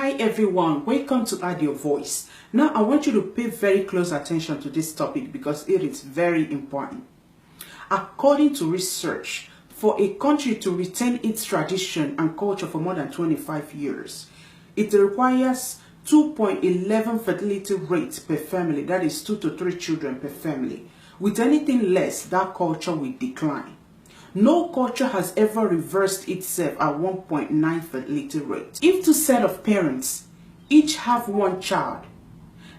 Hi everyone, welcome to Add Your Voice. Now I want you to pay very close attention to this topic because it is very important. According to research, for a country to retain its tradition and culture for more than 25 years, it requires 2.11 fertility rate per family, that is 2 to 3 children per family. With anything less, that culture will decline. No culture has ever reversed itself at 1.9 fertility rate. If two sets of parents each have one child,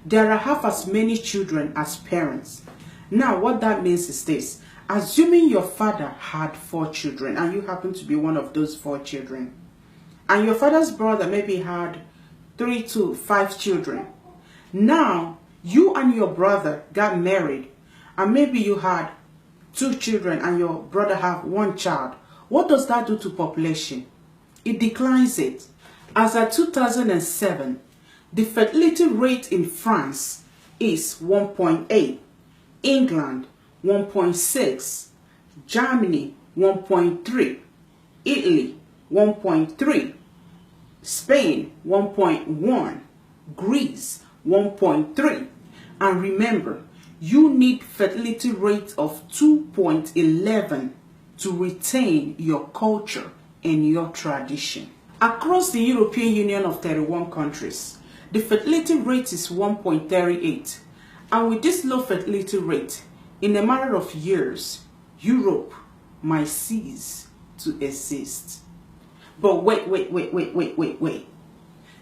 there are half as many children as parents. Now what that means is this: assuming your father had 4 children and you happen to be one of those 4 children, and your father's brother maybe had 3 to 5 children. Now you and your brother got married and maybe you had 2 children and your brother have 1 child. What does that do to population? It declines it. As at 2007, the fertility rate in France is 1.8, England 1.6, Germany 1.3, Italy 1.3, Spain 1.1, Greece 1.3. And remember, you need fertility rate of 2.11 to retain your culture and your tradition. Across the European Union of 31 countries, the fertility rate is 1.38. And with this low fertility rate, in a matter of years, Europe might cease to exist. But wait.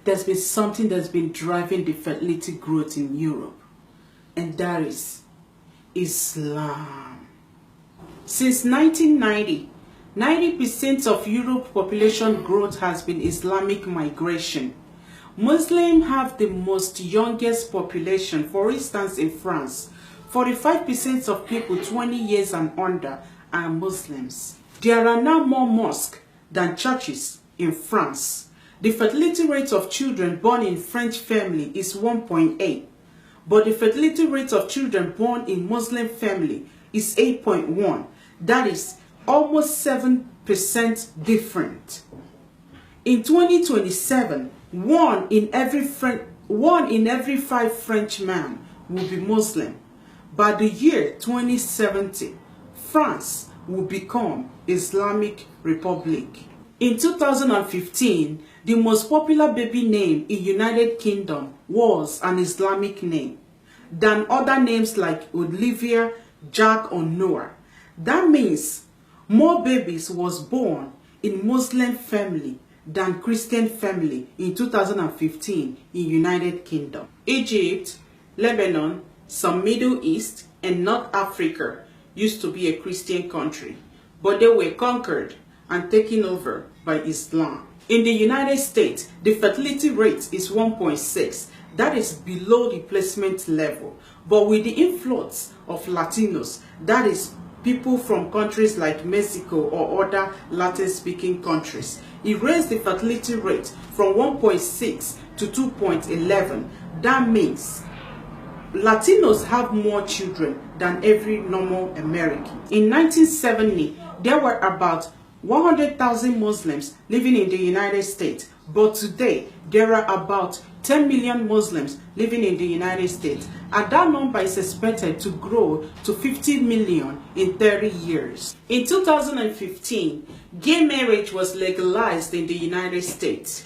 There's been something that's been driving the fertility growth in Europe. And that is Islam. Since 1990, 90% of Europe population growth has been Islamic migration. Muslims have the most youngest population. For instance, in France, 45% of people 20 years and under are Muslims. There are now more mosques than churches in France. The fertility rate of children born in French family is 1.8. But the fertility rate of children born in Muslim family is 8.1. That is almost 7% different. In 2027, one in every 5 French men will be Muslim. By the year 2070, France will become Islamic Republic. In 2015, the most popular baby name in United Kingdom was an Islamic name than other names like Olivia, Jack, or Noah. That means more babies was born in Muslim family than Christian family in 2015 in United Kingdom. Egypt, Lebanon, some Middle East, and North Africa used to be a Christian country, but they were conquered and taken over by Islam. In the United States, the fertility rate is 1.6. That is below the placement level. But with the influx of Latinos, that is people from countries like Mexico or other Latin-speaking countries, it raised the fertility rate from 1.6 to 2.11. That means Latinos have more children than every normal American. In 1970, there were about 100,000 Muslims living in the United States, but today there are about 10 million Muslims living in the United States, and that number is expected to grow to 50 million in 30 years. In 2015, gay marriage was legalized in the United States.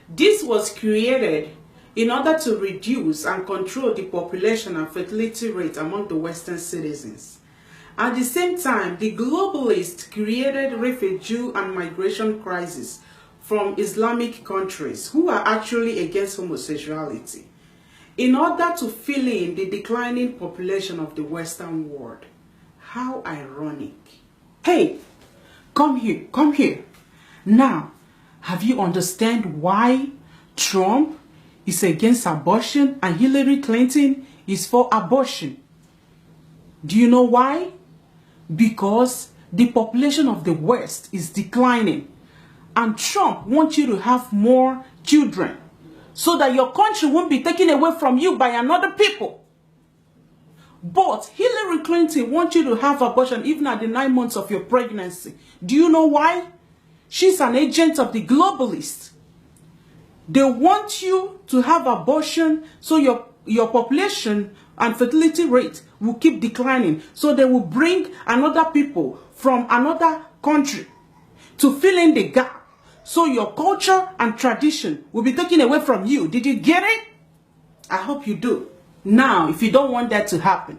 This was created in order to reduce and control the population and fertility rate among the Western citizens. At the same time, the globalists created refugee and migration crisis from Islamic countries who are actually against homosexuality in order to fill in the declining population of the Western world. How ironic. Hey, come here. Now, have you understand why Trump is against abortion and Hillary Clinton is for abortion? Do you know why? Because the population of the West is declining. And Trump wants you to have more children so that your country won't be taken away from you by another people. But Hillary Clinton wants you to have abortion even at the 9 months of your pregnancy. Do you know why? She's an agent of the globalists. They want you to have abortion so your population and fertility rate will keep declining. So they will bring another people from another country to fill in the gap. So your culture and tradition will be taken away from you. Did you get it? I hope you do. Now, if you don't want that to happen,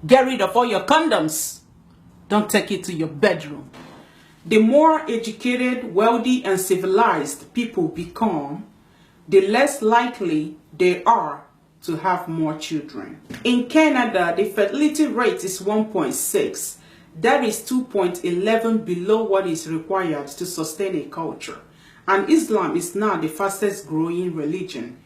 get rid of all your condoms. Don't take it to your bedroom. The more educated, wealthy, and civilized people become, the less likely they are to have more children. In Canada, the fertility rate is 1.6. That is 2.11 below what is required to sustain a culture. And Islam is now the fastest growing religion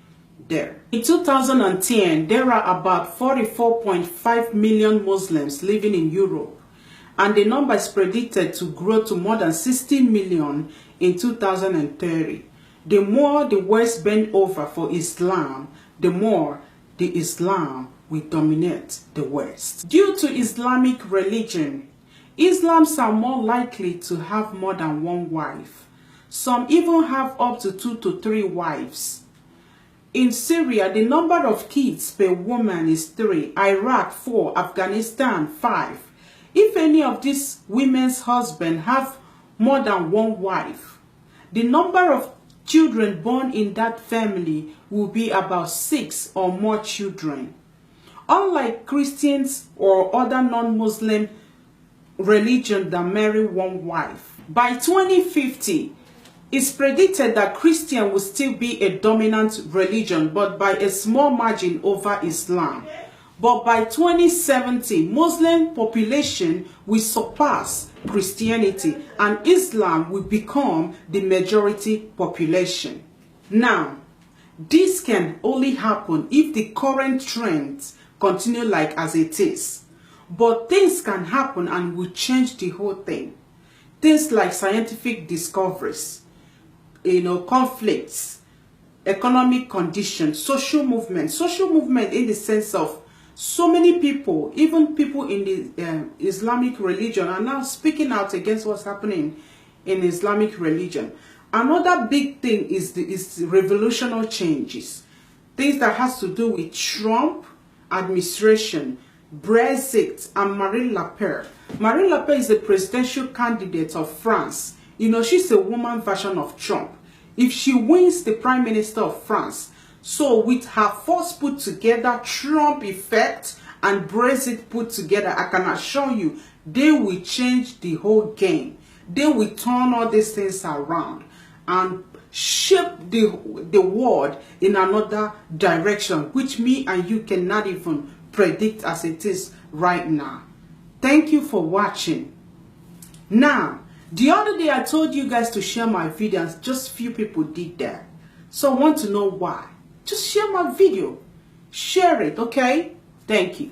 there. In 2010, there are about 44.5 million Muslims living in Europe. And the number is predicted to grow to more than 60 million in 2030. The more the West bend over for Islam, the more the Islam will dominate the West. Due to Islamic religion, Islams are more likely to have more than one wife. Some even have up to 2 to 3 wives. In Syria, the number of kids per woman is 3, Iraq 4, Afghanistan 5. If any of these women's husbands have more than one wife, the number of children born in that family will be about 6 or more children. Unlike Christians or other non-Muslim religions that marry one wife. By 2050, it's predicted that Christian will still be a dominant religion, but by a small margin over Islam. But by 2070, Muslim population will surpass Christianity and Islam will become the majority population. Now, this can only happen if the current trends continue like as it is. But things can happen and will change the whole thing. Things like scientific discoveries, conflicts, economic conditions, social movement in the sense of so many people, even people in the Islamic religion, are now speaking out against what's happening in Islamic religion. Another big thing is the revolutionary changes. Things that has to do with Trump administration, Brexit, and Marine Le Pen. Marine Le Pen is the presidential candidate of France. She's a woman version of Trump. If she wins the Prime Minister of France, so with her force put together, Trump effect and Brexit put together, I can assure you, they will change the whole game. They will turn all these things around and shape the world in another direction, which me and you cannot even predict as it is right now. Thank you for watching. Now, the other day I told you guys to share my videos, just few people did that. So I want to know why. Just share my video. Share it, okay? Thank you.